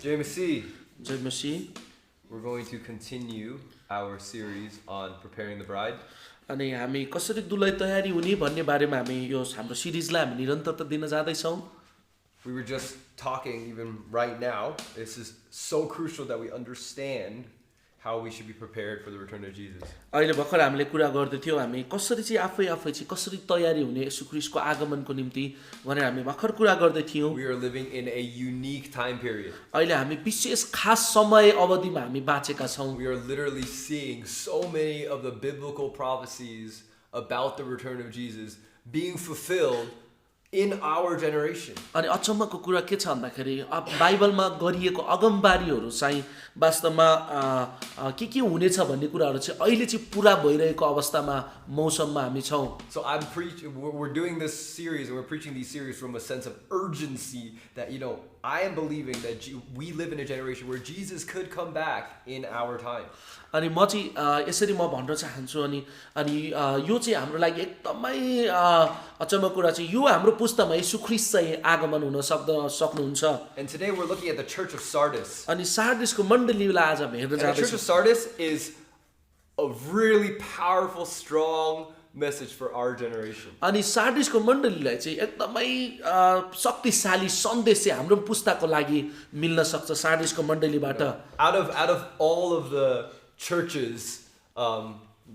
JMC, Jay Masih. we're going to continue our series on preparing the bride. अनि हामी कसरी दुलै तयारी हुने भन्ने बारेमा हामी यो हाम्रो सिरिजलाई हामी निरन्तरता दिन जाँदैछौँ। We were just talking even right now. This is so crucial that we understand how we should be prepared for the return of Jesus. अहिले भर्खर हामीले कुरा गर्दै थियौँ हामी कसरी चाहिँ आफै चाहिँ कसरी तयारी हुने येशू ख्रीष्टको आगमनको निम्ति भनेर हामी भर्खर कुरा गर्दै थियौँ। We are living in a unique time period. अहिले हामी विशेष खास समय अवधिमा हामी बाँचेका छौँ। We are literally seeing so many of the biblical prophecies about the return of Jesus being fulfilled in our generation. अनि अचम्मको कुरा के छ भन्दाखेरि बाइबलमा गरिएको अगमबारीहरू चाहिँ वास्तवमा के हुनेछ भन्ने कुराहरू चाहिँ अहिले चाहिँ पुरा भइरहेको अवस्थामा मौसममा हामी छौँ। So we're doing this series and we're preaching these series from a sense of urgency that I am believing that we live in a generation where Jesus could come back in our time. अनि म चाहिँ यसरी म भन्न चाहन्छु अनि यो चाहिँ हाम्रो लागि एकदमै अचम्मको कुरा चाहिँ यो हाम्रो पुस्तामा येशू ख्रीष्ट चाहिँ आगमन हुन सक्नुहुन्छ। And today we're looking at the church of Sardis. अनि सार्डिसको मण्डलीलाई आज हेर्न The church जाँदैछौँ। of Sardis is a really powerful, strong message for our generation. अनि सार्डिसको मण्डलीलाई चाहिँ एकदमै शक्तिशाली सन्देश चाहिँ हाम्रो पुस्ताको लागि मिल्न सक्छ सार्डिसको मण्डलीबाट। Out of all of the churches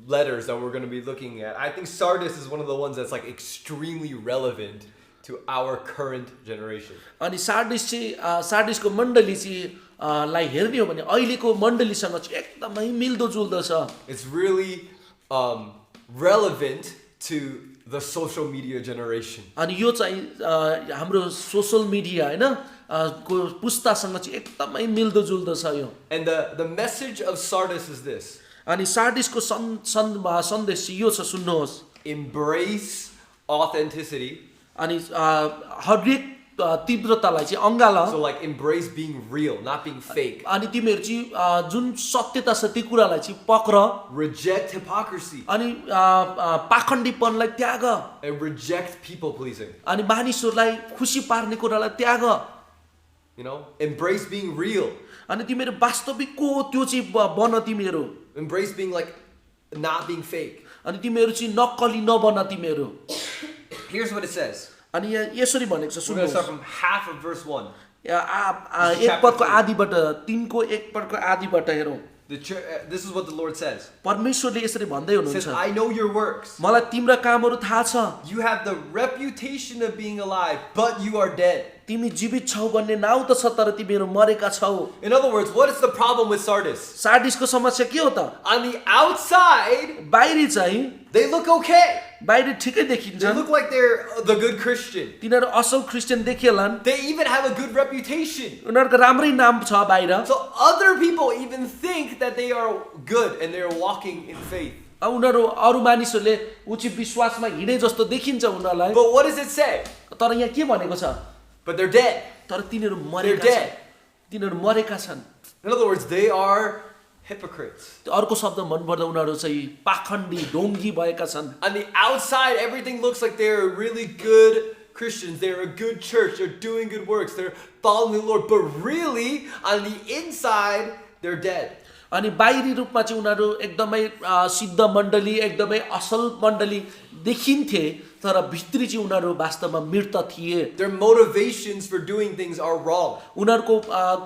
letters that we're going to be looking at, I think Sardis is one of the ones that's like extremely relevant to our current generation. अनि सार्डिसको मण्डली चाहिँ लाई हेर्ने हो भने अहिलेको मण्डलीसँग चाहिँ एकदमै मिल्दोजुल्दो छ। It's really relevant to the social media generation. अनि यो चाहिँ हाम्रो सोशल मिडिया हैन को पुस्तासँग चाहिँ एकदमै मिल्दोजुल्दो छ यो। And the message of Sardis is this. अनि सार्डिसको सन्देश चाहिँ यो छ, सुन्नुहोस्। Embrace authenticity. अनि हरेक तीव्रतालाई चाहिँ अँगाल। So like embrace being real, not being fake. अनि तिमीहरू चाहिँ जुन सत्यता छ ती कुरालाई चाहिँ पक्र। Reject hypocrisy. अनि पाखण्डीपनलाई त्याग। And reject people pleasing. अनि मानिसहरूलाई खुसी पार्ने कुरालाई त्याग। Embrace being real. अनि तिमीहरू वास्तविक को त्यो चाहिँ बन तिमीहरू। Embrace being like not being fake. अनि तिमीहरू चाहिँ नक्कली नबन तिमीहरू। Here's what it says. अनि यहाँ यसरी भनेको छ, We're going to start सुन्नुहोस्। from half of verse 1. एक पदको आदिबाट 3को एक पदको आदिबाट हेरौँ। This is what the Lord says. परमेश्वरले यसरी भन्दै He says, हुनुहुन्छ, I know your works. मलाई तिम्रा कामहरू थाहा छ। You have the reputation of being alive, but you are dead. तिमी जीवित छौ भन्ने नाउँ त छ तर तिमीहरू मरेका छौ। In other words, what is the problem with Sardis? सार्डिसको समस्या के हो त? On the outside, बाहिरी चाहिँ they look okay. बाहिरी ठिकै They देखिन्छन्। look like they're the good Christian. तिनीहरू असल Christian देखिएलान्। They even have a good reputation. उनीहरूको राम्रै नाम छ बाहिर। So other people even think that they are good and they're walking in faith. उनीहरू अरू मानिसहरूले उचित विश्वासमा हिँडे जस्तो देखिन्छ उनीहरूलाई। But what does it say? तर यहाँ के भनेको छ? But they're dead. तर तिनीहरू They're मरेका छन्। dead. तिनीहरू मरेका छन्। In other words, they are hypocrites. अर्को शब्द भन्नुपर्दा उनीहरू चाहिँ पाखण्डी ढोङ्गी भएका छन्। On the outside, everything looks like they're really good Christians. They're a good church. They're doing good works. They're following the Lord. But really, on the inside, they're dead. अनि बाहिरी रूपमा चाहिँ उनीहरू एकदमै सिद्ध मण्डली एकदमै असल मण्डली देखिन्थे तर भित्री चाहिँ उनीहरू वास्तवमा मृत थिए। Their motivations for doing things are wrong. उनीहरूको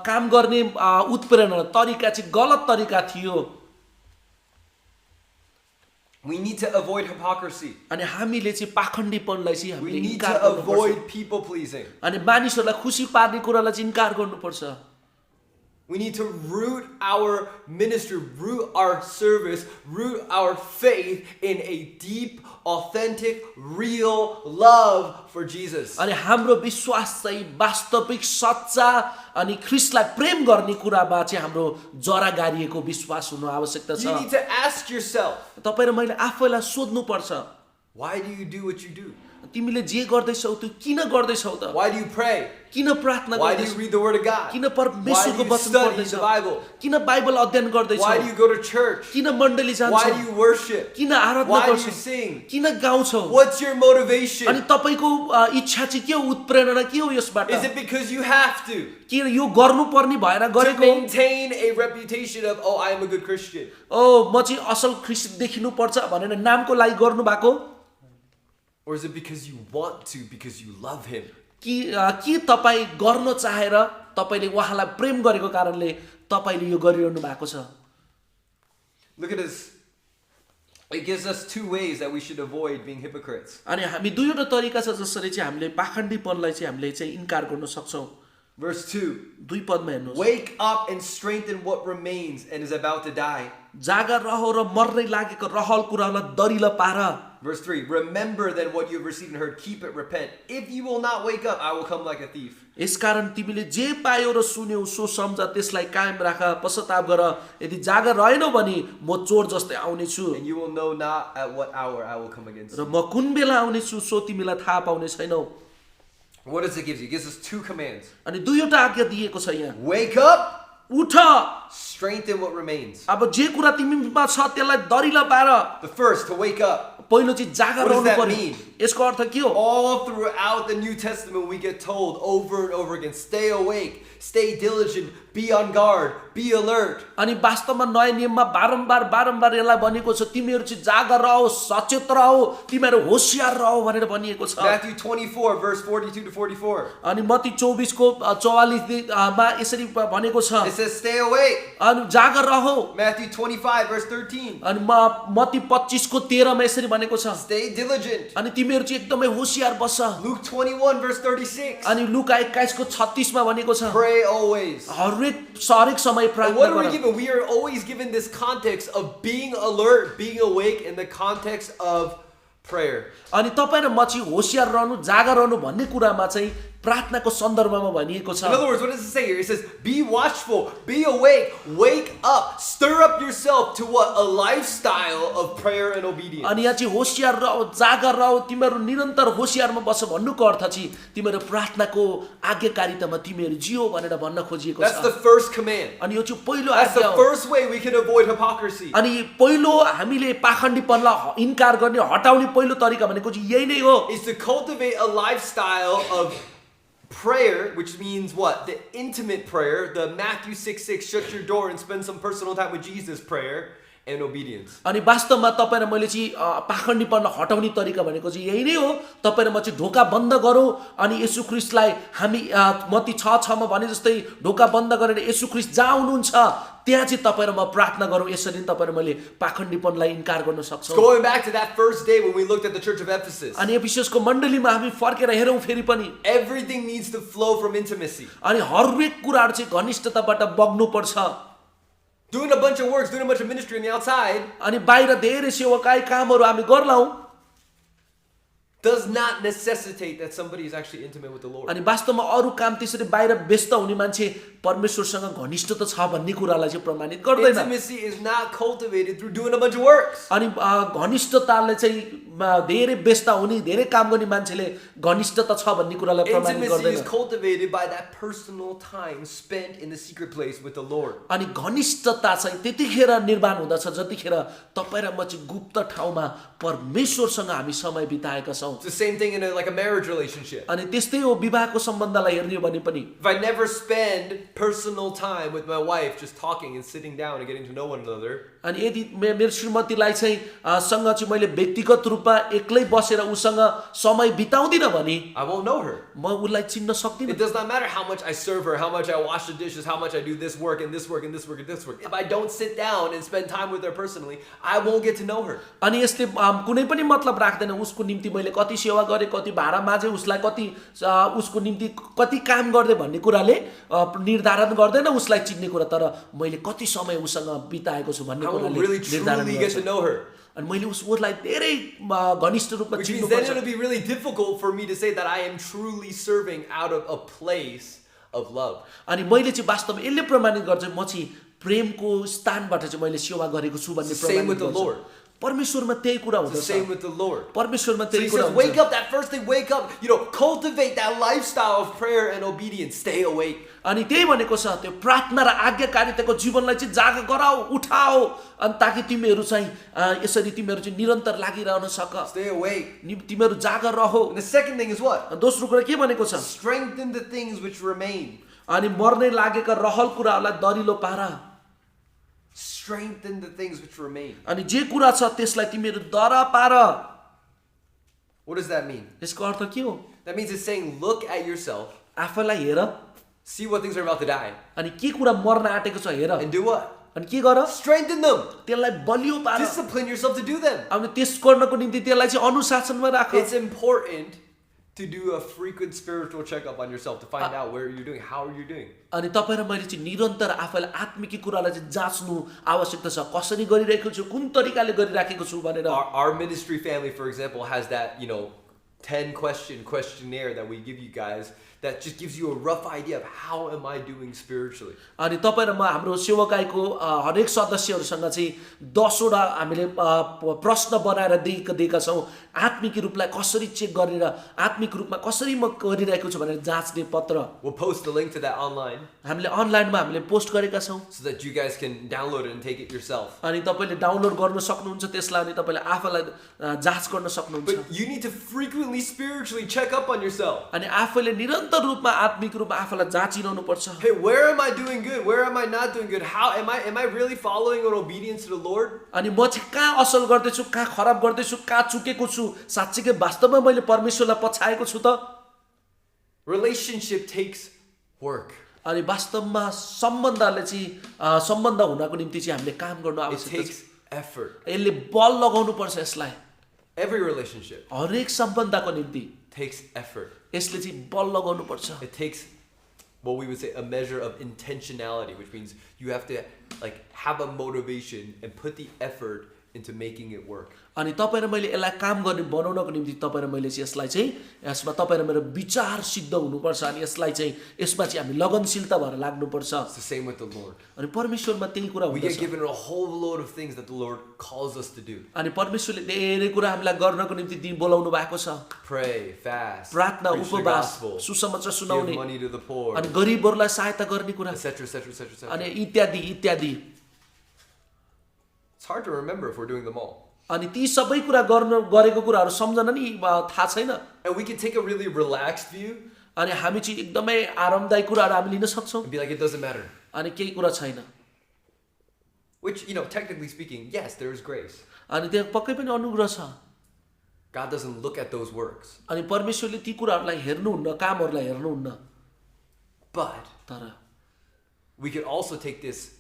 काम गर्ने उत्प्रेरणा तरिका चाहिँ गलत तरिका थियो। We need to avoid hypocrisy. अनि हामीले चाहिँ पाखण्डीपनलाई चाहिँ We हामीले need इन्कार to गर्नुपर्छ। avoid people pleasing. अनि मानिसहरूलाई खुसी पार्ने कुरालाई चाहिँ इन्कार गर्नुपर्छ। We need to root our ministry, root our service, root our faith in a deep, authentic, real love for Jesus. अनि हाम्रो विश्वास चाहिँ वास्तविक सच्चा अनि ख्रीष्टलाई प्रेम गर्ने कुरामा चाहिँ हाम्रो जरा गाडिएको विश्वास हुनु आवश्यकता You need छ। to ask yourself, तपाईँ र मैले आफैलाई सोध्नुपर्छ, why do you do what you do? तिमीले जे गर्दैछौ त्यो किन गर्दैछौ त? Why do you pray? किन प्रार्थना Why do you गर्दैछौ? read the Word of God? किन Why do परमेश्वरको you वचन study पढ्दैछौ? the Bible? किन बाइबल अध्ययन गर्दैछौ? Why do you go to church? किन मण्डली Why जान्छौ? do you worship? किन आराधना Why do you गर्छौ? sing? किन गाउँछौ? What's your अनि motivation? तपाईको इच्छा चाहिँ के हो, उत्प्रेरणा के हो यसबाट? Is it because you have to के यो गर्नुपर्ने भएर गरेको? maintain a reputation of, oh, I am a good Christian? ओ म चाहिँ असल ख्रिस्टियन देखिनु पर्छ भनेर नामको लागि गर्नु भएको? Or is it because you want to, because you love Him? कि तपाईँ गर्न चाहेर तपाईले उहाँलाई प्रेम गरेको कारणले तपाईले यो गरिरहनु भएको छ? Look at this. It gives us two ways that we should avoid being hypocrites. अनि हामी दुईवटा तरिका छ जसरी चाहिँ हामीले पाखण्डीपनलाई चाहिँ हामीले चाहिँ इन्कार गर्न सक्छौँ। Verse 2. 2 पदमा हेर्नुहोस्। Wake up and strengthen what remains and is about to die. जागा रह र मर्नै लागेको रहल कुरालाई दरिलो पार। Verse 3. Remember then what you have received and heard, keep it, repent. If you will not wake up, I will come like a thief. यसकारण तिमीले जे पायो र सुन्यौ सो सम्झ, त्यसलाई कायम राख, पश्चाताप गर। यदि जागा रहेनौ भने म चोर जस्तै आउने छु And you will know not at what hour I will come against र you. म कुन बेला आउने छु सो तिमीलाई थाहा पाउने छैनौ। What does it give you? It gives us two commands. अनि दुईवटा आज्ञा दिएको छ यहाँ। Wake up, उठ, strengthen what remains. अब जे कुरा तिमीमा छ त्यसलाई दरिलो पार। The first, to wake up. पहिलो चाहिँ जागा What does रहनु that पर्यो। mean? यसको अर्थ के हो? All throughout the New Testament, we get told over and over again, stay awake, stay diligent, be on guard, be alert. अनि वास्तवमा नयाँ नियममा बारम्बार बारम्बार यसलाई भनिएको छ, तिमीहरू चाहिँ जागा रहो, सचेत रहो, तिमीहरू होशियार रहो भनेर भनिएको छ। Matthew 24, verse 42 to 44. अनि मत्ती 24 को 44 मा यसरी भनेको छ, It says, stay awake. अनि जागा रहो। Matthew 25, verse 13. अनि मत्ती 25 को 13 मा यसरी भनेको छ, Stay diligent. अनि तिमीहरू चाहिँ एकदमै होशियार बस। Luke 21, verse 36. अनि लुका 21 को 36 मा भनेको छ, Pray always. हरेक समय And प्रार्थना what are we गर। given? We are always given this context of being alert, being awake in the context of prayer. अनि तपाईँ र म चाहिँ होशियार रहनु, जागा रहनु भन्ने कुरामा चाहिँ प्रार्थनाको सन्दर्भमा भनिएको छ। In other words, what does it say here? It says, be watchful, be awake, wake up, stir up yourself to what? A lifestyle of prayer and obedience. अनि यहाँ चाहिँ होशियार रहो, जागा रहो, तिमीहरू निरन्तर होशियारमा बस भन्नुको अर्थ चाहिँ तिमीहरू प्रार्थनाको आज्ञाकारितामा तिमीहरू जियो भनेर भन्न खोजिएको That's the छ। first command. अनि यो चाहिँ पहिलो That's आज्ञा the हो। first way we can avoid hypocrisy. अनि पहिलो हामीले पाखण्डीपनलाई इन्कार गर्ने, हटाउने पहिलो तरिका भनेको चाहिँ यही नै हो। Is to cultivate a lifestyle of prayer, which means what? The intimate prayer, the Matthew 6:6, shut your door and spend some personal time with Jesus prayer, and obedience. अनि वास्तवमा तपाईँ र मैले चाहिँ पाखण्डीपनलाई हटाउने तरिका भनेको चाहिँ यही नै हो। तपाईँ र म चाहिँ ढोका बन्द गरौँ अनि येशू ख्रीष्टलाई हामी मत्ती 6:6 मा भने जस्तै ढोका बन्द गरेर येशू ख्रीष्ट जहाँ हुनुहुन्छ त्यहाँ चाहिँ तपाईँ र म प्रार्थना गरौँ। यसरी तपाईँ र मैले पाखण्डीपनलाई इन्कार गर्न सक्छौँ। Going back to that first day when we looked at the church of Ephesus. अनि एफिससको मण्डलीमा हामी फर्केर हेरौँ फेरि पनि, Everything needs to flow from intimacy. अनि हरेक कुराहरू चाहिँ घनिष्ठताबाट बग्नु पर्छ। Doing a bunch of works, doing a bunch of ministry on the outside अनि बाहिर धेरै सेवाकाई कामहरू हामी गर्लाौँ, does not necessitate that somebody is actually intimate with the Lord. अनि वास्तवमा अरू काम त्यसरी बाहिर व्यस्त हुने मान्छे परमेश्वरसँग घनिष्ठता छ भन्ने कुरालाई चाहिँ प्रमाणित गर्दैन। Intimacy is not cultivated through doing a bunch of works. अनि घनिष्ठताले चाहिँ धेरै व्यस्त हुने, धेरै काम गर्ने मान्छेले घनिष्ठता छ भन्ने कुरालाई प्रमाणित Intimacy is गर्दैन। cultivated by that personal time spent in the secret place with the Lord. अनि घनिष्ठता चाहिँ त्यतिखेर निर्माण हुँदछ जतिखेर तपाईँ र म चाहिँ गुप्त ठाउँमा परमेश्वरसँग हामी समय बिताएका छौँ। It's the same thing in like a marriage relationship. अनि त्यस्तै हो विवाहको सम्बन्धलाई हेर्ने हो भने पनि, If I never spend personal time with my wife, just talking and sitting down and getting to know one another, अनि यदि मेरो श्रीमतीलाई चाहिँ सँग चाहिँ मैले व्यक्तिगत रूपमा एक्लै बसेर उसँग समय बिताउँदिनँ भने I won't know her. म उसलाई चिन्न सक्दिनँ। It does not matter how much I serve her, how much I wash the dishes, how much I do this work and this work and this work and this work. If I don't sit down and spend time with her personally, I won't get to know her. अनि यसले कुनै पनि मतलब राख्दैन उसको निम्ति मैले कति सेवा गरेँ, कति भाडा माझेँ, उसलाई कति उसको निम्ति कति काम गर्दै भन्ने कुराले निर्धारण गर्दैन उसलाई चिन्ने कुरा, तर मैले कति समय उसँग बिताएको छु भन्ने I will कुराले really निर्धारण truly get to गर्छ। know her. अनि मैले उसलाई धेरै घनिष्ठ रूपमा Which means then चिन्नुपर्छ। it'll be really difficult for me to say that I am truly serving out of a place of love. अनि मैले चाहिँ वास्तवमा यसले प्रमाणित गर्छ म चाहिँ प्रेमको स्थानबाट चाहिँ मैले सेवा गरेको छु भन्ने Same with प्रमाणित the गर्छ। Lord. परमेश्वरमा त्यही कुरा It's the हुँदछ same with the Lord. परमेश्वरमा So त्यही he कुरा says, wake हुन्छ up, that first thing, wake up, cultivate that lifestyle of prayer and obedience. Stay awake. अनि त्यही भनेको छ त्यो प्रार्थना र आज्ञाकारिताको जीवनलाई चाहिँ जागा गराऊ उठाओ अनि ताकि तिमीहरू चाहिँ यसरी तिमीहरू चाहिँ निरन्तर लागिरहन सक Stay awake. तिमीहरू जागा रहो And the second thing is what? अनि दोस्रो कुरा के भनेको छ Strengthen the things which remain. अनि मर्ने लागेका रहल कुराहरूलाई दरिलो पार Strengthen the things which remain. अनि जे कुरा छ त्यसलाई तिमीहरू दरा पार What does that mean? यसको अर्थ के हो That means it's saying, look at yourself, आफैलाई हेर see what things are about to die, अनि के कुरा मर्न आँटेको छ हेर and do what? अनि के गर Strengthen them. त्यसलाई बलियो पार Discipline yourself to do them. अनि त्यस गर्नको निम्ति त्यसलाई चाहिँ अनुशासनमा राख It's important to do a frequent spiritual checkup on yourself to find out where you're doing, how you're doing. अनि तपाईँ र मैले चाहिँ निरन्तर आफैलाई आत्मिक कुरालाई चाहिँ जाँच्नु आवश्यकता छ कसरी गरिरहेको छु कुन तरिकाले गरिराखेको छु भनेर Our ministry family, for example, has that 10 questionnaire that we give you guys that just gives you a rough idea of how am I doing spiritually. अनि तपाईँ र म हाम्रो सेवकाईको हरेक सदस्यहरूसँग चाहिँ 10वटा हामीले प्रश्न बनाएर दिएका छौँ आत्मिक रूपलाई कसरी चेक गरेर आत्मिक रूपमा कसरी म गरिरहेको छु भनेर जाँच्ने पत्र We'll post the link to that online हामीले अनलाइनमा हामीले पोस्ट गरेका छौँ so that you guys can download it and take it yourself. अनि तपाईँले डाउनलोड गर्न सक्नुहुन्छ त्यसलाई अनि तपाईँले आफैलाई जाँच गर्न सक्नुहुन्छ But you need to frequently spiritually check up on yourself. अनि आफैले निरन्तर रूपमा आत्मिक रूपमा आफैलाई जाँचिरहनु पर्छ Hey, where am I doing good? Where am I not doing good? How am I really following in obedience to the Lord? अनि म चाहिँ कहाँ असल गर्दैछु कहाँ खराब गर्दैछु कहाँ चुकेको छु साँच्चीकै वास्तवमा मैले परमेश्वरलाई पछाएको छु त Relationship takes work. अनि वास्तवमा सम्बन्धले चाहिँ सम्बन्ध हुनको निम्ति चाहिँ हामीले काम गर्नु It आवश्यक छ takes effort. यसले बल लगाउनु पर्छ यसलाई Every relationship हरेक सम्बन्धको निम्ति takes effort. यसले चाहिँ बल लगाउनु पर्छ It takes what we would say a measure of intentionality, which means you have to have a motivation and put the effort into making it work. अनि तपाईँ र मैले यसलाई काम गर्ने बनाउनको निम्ति तपाईँ र मैले चाहिँ यसलाई चाहिँ यसमा तपाईँ र मेरो विचार सिद्ध हुनुपर्छ अनि यसलाई चाहिँ यसमा चाहिँ हामी लगनशीलता भएर लाग्नुपर्छ It's the same with the Lord. अनि परमेश्वरमा त्यही कुरा We get हुँदछ given a whole load of things that the Lord calls us to do. अनि परमेश्वरले धेरै कुरा हामीलाई गर्नको निम्ति बोलाउनु भएको छ Pray, fast, प्रार्थना preach the उपवास gospel, सुसमाचार give सुनाउने money to the poor, अनि गरिबहरूलाई सहायता गर्ने कुरा etc., etc., etc., etc. अनि इत्यादि इत्यादि It's hard to remember if we're doing them all. अनि ती सबै कुरा गरेको कुराहरू सम्झन नि थाहा छैन And we can take a really relaxed view अनि हामी चाहिँ एकदमै आरामदायी कुराहरू हामी लिन सक्छौँ and be like, it doesn't matter. अनि केही कुरा छैन Which, technically speaking, yes, there is grace. अनि त्यहाँ पक्कै पनि अनुग्रह छ God doesn't look at those works. अनि परमेश्वरले ती कुराहरूलाई हेर्नुहुन्न कामहरूलाई हेर्नुहुन्न But तर we could also take this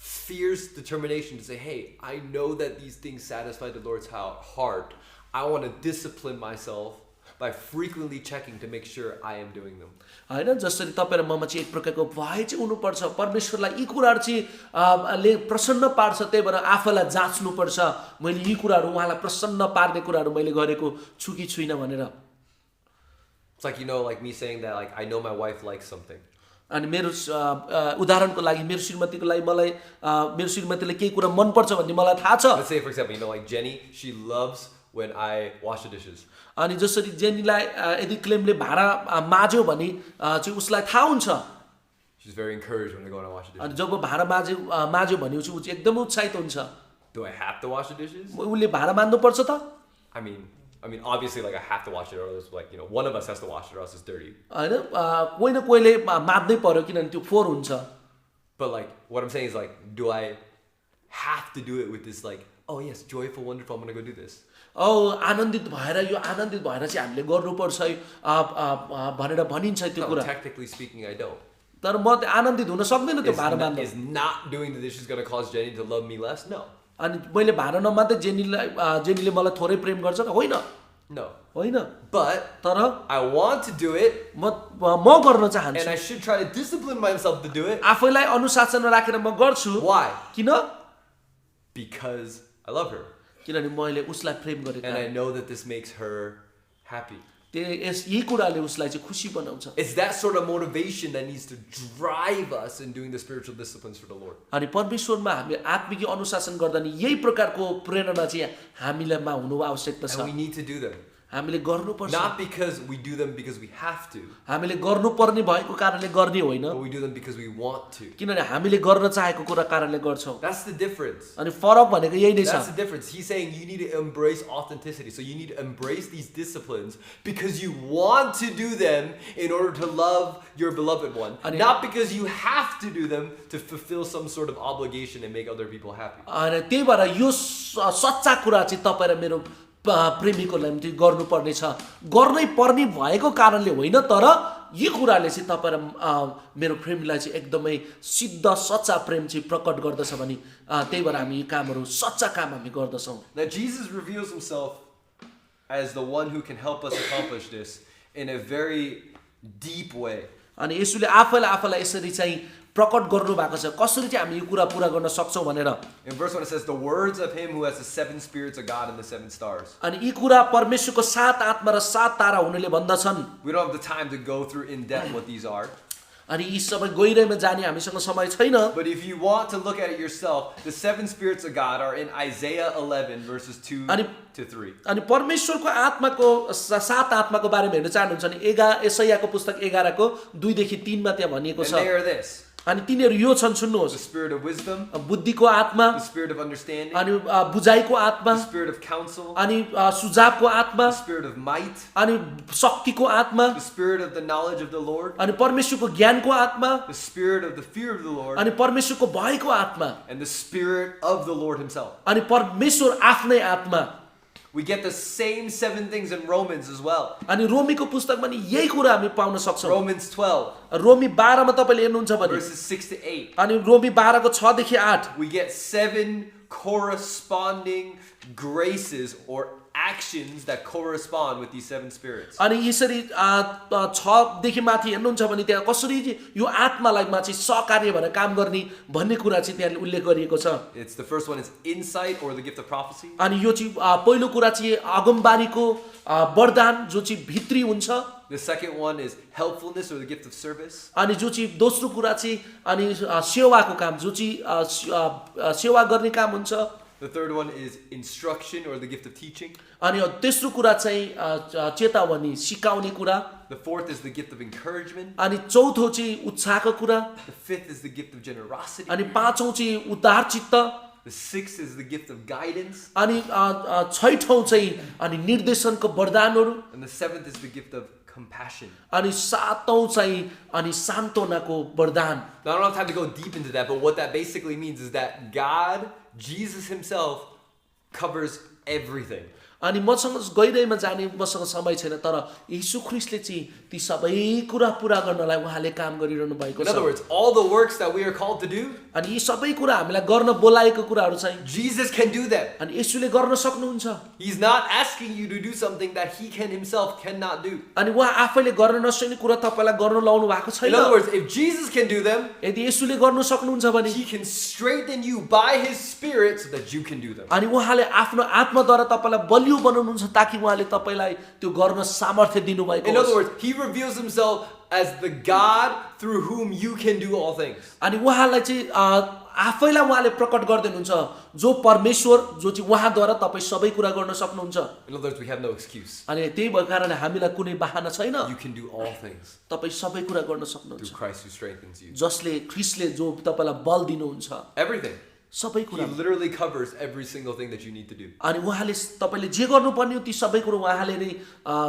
fierce determination to say, hey, I know that these things satisfy the Lord's heart. I want to discipline myself by frequently checking to make sure I am doing them. हैन जसरी तपाईँ र ममा चाहिँ एक प्रकारको भय चाहिँ हुनुपर्छ परमेश्वरलाई यी कुराहरू चाहिँ ले प्रसन्न पार्छ त्यही भएर आफैलाई जाँच्नुपर्छ मैले यी कुराहरू उहाँलाई प्रसन्न पार्ने कुराहरू मैले गरेको छु कि छुइनँ भनेर It's like me saying that I know my wife likes something. अनि मेरो उदाहरणको लागि मेरो श्रीमतीको लागि मलाई मेरो श्रीमतीले केही कुरा मनपर्छ भन्ने मलाई थाहा छ Let's say, for example, like Jenny, she loves when I wash the dishes. अनि जसरी जेनीलाई यदि क्लेमले भाँडा माझ्यो भने चाहिँ उसलाई थाहा हुन्छ She's very encouraged when I go and I wash the dishes. अनि जब भाँडा माझ्यो भने चाहिँ ऊ चाहिँ एकदमै उत्साहित हुन्छ Do I have to wash the dishes? उसले भाँडा माझ्नुपर्छ त I mean, obviously, I have to wash it, or else, one of us has to wash it, or else it's dirty. हैन कोही न कोहीले माझ्नै पर्यो किनभने त्यो फोहोर हुन्छ But what I'm saying is do I have to do it with this oh yes, joyful, wonderful, I'm gonna go do this. आनन्दित भएर यो आनन्दित भएर चाहिँ हामीले गर्नुपर्छ भनेर भनिन्छ त्यो No, कुरा technically speaking, I don't. तर म आनन्दित हुन सक्दैन त्यो भाँडा माझ्दा Is not doing the dishes gonna cause Jenny to love me less? No. अनि मैले भाँडा नमात्दै जेनीले मलाई थोरै प्रेम गर्छ र होइन No. होइन But तर I want to do it, म गर्न and चाहन्छु I should try to discipline myself to do it. आफैलाई अनुशासनमा राखेर म गर्छु Why? किन Because I love her. किनभने मैले उसलाई प्रेम And गरेको I know that this makes her happy. यही कुराले उसलाई चाहिँ खुसी बनाउँछ। It's that sort of motivation that needs to drive us in doing the spiritual disciplines for the Lord. अनि परमेश्वरमा हामी आत्मिक अनुशासन गर्दा नि यही प्रकारको प्रेरणा चाहिँ हामीलाई हुनु आवश्यकता छ। And we need to do them. हामीले गर्नुपर्छ। Not because we do them because we have to, हामीले गर्नुपर्ने भएको कारणले गर्ने होइन, but we do them because we want to. किनभने हामीले गर्न चाहेको कुरा कारणले गर्छौं। That's the difference. अनि फरक भनेको यही नै छ। That's the difference. He's saying you need to embrace authenticity. So you need to embrace these disciplines because you want to do them in order to love your beloved one, not because you have to do them to fulfill some sort of obligation and make other people happy. अनि त्यही भएर यो सच्चा कुरा चाहिँ तपाईं र मेरो प्रेमीको लागि गर्नुपर्ने छ। गर्नै पर्ने भएको कारणले होइन, तर यो कुराले चाहिँ तपाईं र मेरो प्रेमीलाई चाहिँ एकदमै सिद्ध सच्चा प्रेम चाहिँ प्रकट गर्दछ भने त्यही भएर हामी यो कामहरू सच्चा काम हामी गर्दछौं। Now Jesus reveals himself as the one who can help us accomplish this in a very deep way. अनि येशूले आफैलाई यसरी चाहिँ प्रकट गर्नु भएको छ, कसरी चाहिँ हामी यो कुरा पूरा गर्न सक्छौं भनेर। In verse 1 it says the words of him who has the seven spirits of God and the seven stars. अनि यी कुरा परमेश्वरको 7 आत्मा र 7 तारा हुनुले भन्दछन्। We don't have the time to go through in depth what these are. अनि यी सबै गहिराइमा जाने हामीसँग समय छैन। But if you want to look at it yourself, the seven spirits of God are in Isaiah 11 verses 2 to 3. अनि परमेश्वरको आत्माको 7 आत्माको बारेमा हेर्न चाहनुहुन्छ भने एसायाको पुस्तक 11 को 2 देखि 3 मा त्यहाँ भनिएको And छ। they are this: अनि तिनीहरू यो छन्, the सुन्नुहोस्, spirit of wisdom, बुद्धिको आत्मा, the spirit of understanding, अनि बुझाइको आत्मा, the spirit of counsel, अनि सुझावको आत्मा, the spirit of might, अनि शक्तिको आत्मा, the spirit of the knowledge of the Lord, अनि परमेश्वरको ज्ञानको आत्मा, the spirit of the fear of the Lord, अनि परमेश्वरको भयको आत्मा, and the spirit of the Lord himself. अनि परमेश्वर आफ्नै आत्मा। We get the same 7 things in Romans as well. अनि रोमीको पुस्तकमा नि यही कुरा हामी पाउन सक्छौं। Romans 12 रोमी 12 मा तपाईले हेर्नुहुन्छ भने verses 6 to 8. अनि रोमी 12 को 6 देखि 8 We get 7 corresponding graces or actions that correspond with these 7 spirits. अनि यसरी 6 देखि माथि हेर्नुहुन्छ भने त्यहाँ कसरी यो आत्मालाई चाहिँ सहकार्य भएर काम गर्ने भन्ने कुरा चाहिँ त्यहाँ उल्लेख गरिएको छ। It's the first one is insight or the gift of prophecy. अनि यो चाहिँ पहिलो कुरा चाहिँ अगमबारीको वरदान जो चाहिँ भित्री हुन्छ। The second one is helpfulness or the gift of service. अनि जो चाहिँ दोस्रो कुरा चाहिँ अनि सेवाको काम जो चाहिँ सेवा गर्ने काम हुन्छ। The third one is instruction or the gift of teaching. अनि तेस्रो कुरा चाहिँ चेतावनी सिकाउने कुरा। The fourth is the gift of encouragement. अनि चौथो चाहिँ उत्साहको कुरा। The fifth is the gift of generosity. अनि पाँचौं चाहिँ उदार चित्त। The sixth is the gift of guidance. अनि छैठौं चाहिँ अनि निर्देशनको वरदानहरू। And the seventh is the gift of compassion. अनि सातौं चाहिँ अनि सान्त्वनाको वरदान। Now I don't have time to go deep into that, but what that basically means is that God, Jesus himself, covers everything. अनि मसँग गइरहेमा जाने मसँग समय छैन, तर येशू ख्रीष्टले चाहिँ ती सबै कुरा पूरा गर्नलाई उहाँले काम गरिरहनु भएको छ। In other words, all the works that we are called to do, अनि यी सबै कुरा हामीलाई गर्न बोलाएको कुराहरू चाहिँ Jesus can do them. अनि येशूले गर्न सक्नुहुन्छ। He's not asking you to do something that he can himself cannot do. अनि उहाँ आफैले गर्न नसक्ने कुरा तपाईलाई गर्न लाउनु भएको छैन। In other words, if Jesus can do them, यदि येशूले गर्न सक्नुहुन्छ भने he can strengthen you by his spirit so that you can do them. अनि उहाँले आफ्नो आत्माद्वारा तपाईलाई बलियो बनाउनुहुन्छ ताकि उहाँले तपाईलाई त्यो गर्न सामर्थ्य दिनुभएको In other होस्। words, he reveals himself as the God through whom you can do all things. अनि उहाँलाई चाहिँ आफैलाई उहाँले प्रकट गर्दिनुहुन्छ जो परमेश्वर जो चाहिँ उहाँद्वारा तपाई सबै कुरा गर्न सक्नुहुन्छ। In other words, we have no excuse. अनि त्यही भएको कारणले हामीलाई कुनै बहाना छैन। You can do all things तपाई सबै कुरा गर्न through सक्नुहुन्छ Christ who strengthens you. जसले ख्रीष्टले जो तपाईलाई बल दिनुहुन्छ। Everything. सबै He कुरा literally covers every single thing that you need to do. अनि उहाँले तपाईले जे गर्नुपर्ने हो ती सबै कुरा उहाँले नै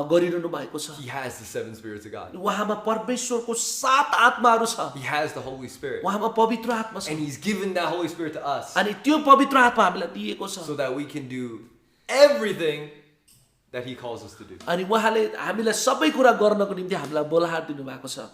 गरिरहनु भएको छ। He has the 7 spirits of God. उहाँमा परमेश्वरको 7 आत्माहरू छ। He has the Holy Spirit. उहाँमा पवित्र आत्मा छ And he's given that Holy Spirit to us अनि त्यो पवित्र आत्मा हामीलाई दिएको छ so that we can do everything that he calls us to do. अनि उहाँले हामीलाई सबै कुरा गर्नको निम्ति हामीलाई बोलाहार दिनु भएको छ।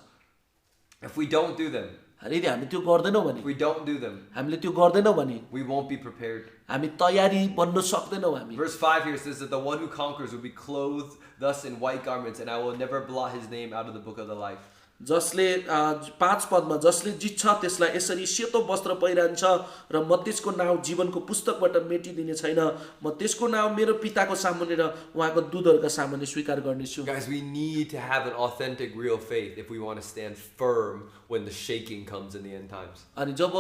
If we don't do them, अनि यदि हामी त्यो गर्दैनौँ भने if we don't do them, हामीले त्यो गर्दैनौँ भने we won't be prepared. हामी तयारी बन्न सक्दैनौँ हामी। Verse 5 here says that the one who conquers will be clothed thus in white garments, and I will never blot his name out of the book of the life. जसले 5 पदमा जसले जित्छ त्यसलाई यसरी सेतो वस्त्र पहिरन्छ र म त्यसको नाउँ जीवनको पुस्तकबाट मेटिदिने छैन म त्यसको नाउँ मेरो पिताको सामुन्ने र उहाँको दूतहरूका सामुन्ने स्वीकार गर्नेछु Guys, we need to have an authentic, real faith if we want to stand firm when the shaking comes in the end times. अनि जब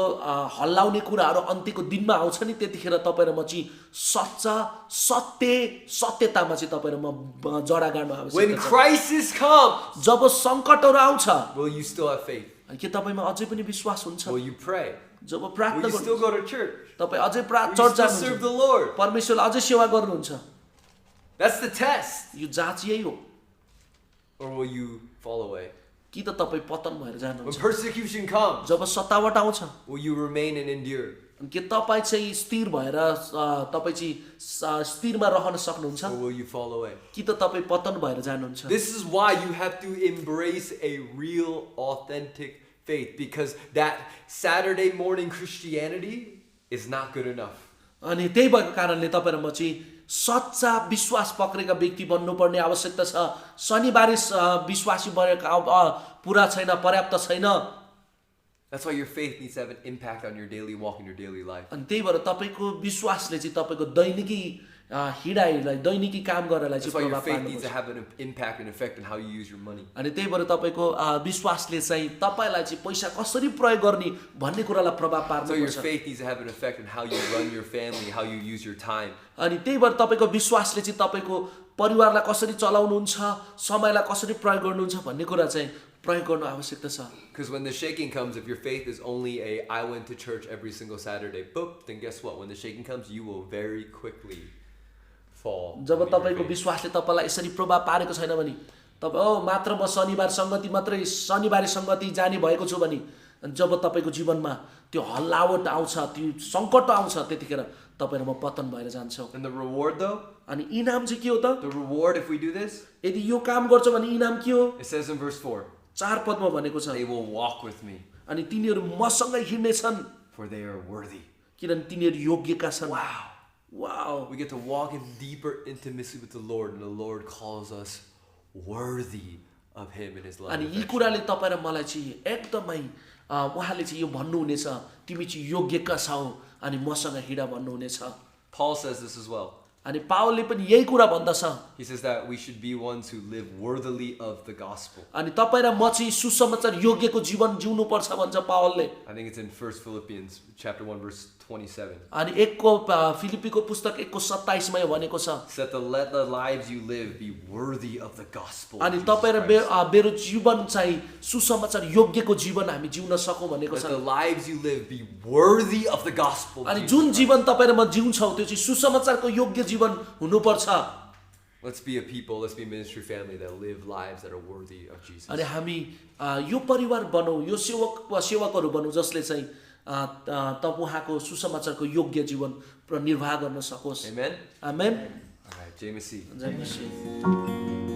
हल्लाउने कुराहरू अन्त्यको दिनमा आउँछ नि त्यतिखेर तपाईँ र म चाहिँ सत्यतामा चाहिँ तपाईँ र म जडा गाड्नु आवश्यक When छ crisis comes, जब सङ्कटहरू आउँछ will you still have faith? के तपाईँमा अझै पनि विश्वास हुन्छ Will you pray? Job Will प्रार्थना you still गर्नुहुन्छ go to church? तपाईँ अझै Will you church still serve जानुहुन्छ the Lord? परमेश्वरलाई अझै सेवा गर्नुहुन्छ That's the test. यो जाँच यही हो Or will you fall away? कि त तपाईँ पतन भएर When जानुहुन्छ persecution comes, जब सतावट आउँछ will you remain and endure? के तपाईँ चाहिँ स्थिर भएर तपाईँ चाहिँ स्थिरमा रहन सक्नुहुन्छ Or will you fall away? कि त तपाईँ पतन भएर जानुहुन्छ This is why you have to embrace a real, authentic faith, because that Saturday morning Christianity is not good enough. अनि त्यही भएको कारणले तपाईँ र म चाहिँ सच्चा विश्वास पक्रेका व्यक्ति बन्नुपर्ने आवश्यकता छ शनिबारी विश्वासी बनेका पुरा छैन पर्याप्त छैन That's why your faith needs to have an impact on your daily walk and your daily life. अनि त्यही भएर तपाईँको विश्वासले चाहिँ तपाईँको दैनिकी हिँडाइलाई दैनिकी काम गर्नलाई That's चाहिँ why your प्रभाव faith needs to पार्नुपर्छ have an impact and effect on how you use your money. अनि त्यही भएर तपाईँको विश्वासले चाहिँ तपाईँलाई चाहिँ पैसा कसरी प्रयोग गर्ने भन्ने कुरालाई प्रभाव So your पार्नुपर्छ faith needs to have an effect on how you run your family, how you use your time. अनि त्यही भएर तपाईँको विश्वासले चाहिँ तपाईँको परिवारलाई कसरी चलाउनुहुन्छ समयलाई कसरी प्रयोग गर्नुहुन्छ भन्ने कुरा चाहिँ प्रयोग गर्नु आवश्यकता छ Because when the shaking comes, if your faith is only I went to church every single Saturday, boop, then guess what? When the shaking comes, you will very quickly fall. Job in your तपाईँको faith. विश्वासले तपाईँलाई यसरी प्रभाव पारेको छैन भने तपाईँ मात्र म शनिबार सङ्गति मात्रै शनिबारे सङ्गति जाने भएको छु भने जब तपाईँको जीवनमा त्यो हल्लावट आउँछ त्यो सङ्कट आउँछ त्यतिखेर तपाईँ र म पतन भएर जान्छौँ And the reward though, अनि इनाम चाहिँ के हो त the reward if we do this, यदि यो काम गर्छौँ भने इनाम के हो it says in verse 4, 4 पदमा भनेको छ they will walk with me, अनि तिनीहरू मसँगै हिँड्नेछन् for they are worthy. किनभने तिनीहरू योग्यका छन् Wow. Wow We get to walk in deeper intimacy with the Lord, and the Lord calls us worthy of Him and His love. अनि and यी affection. कुराले तपाईँ र मलाई चाहिँ एकदमै उहाँले चाहिँ यो भन्नुहुनेछ तिमी चाहिँ योग्यका छौ अनि मसँग हिँड भन्नुहुनेछ Paul says this as well. अनि पावलले पनि यही कुरा भन्दछ He says that we should be ones who live worthily of the gospel. अनि तपाईँ र म चाहिँ सुसमाचार योग्यको जीवन जिउनु पर्छ भन्छ पावलले I think it's in 1 Philippians chapter 1 verse 27. अनि एकको फिलिपीको पुस्तक 1:27 मा भनेको छ Said that let the lives you live be worthy of the gospel. of अनि Jesus तपाईँ र Christ. मेरो जीवन चाहिँ सुसमाचार योग्यको जीवन हामी जिउन सकौँ भनेको Let छ the lives you live be worthy of the gospel. of अनि Jesus जुन Christ. जीवन तपाईँ र म जिउँछौँ त्यो चाहिँ सुसमाचारको योग्य जीवन हुनुपर्छ Let's be a people, let's be a ministry family that live lives that are worthy of Jesus. अनि हामी यो परिवार बनौँ यो सेवकहरू बनौँ जसले चाहिँ उहाँको सुसमाचारको योग्य जीवन निर्वाह गर्न सकोस् Amen? आमेन All right, James C. जय मसीह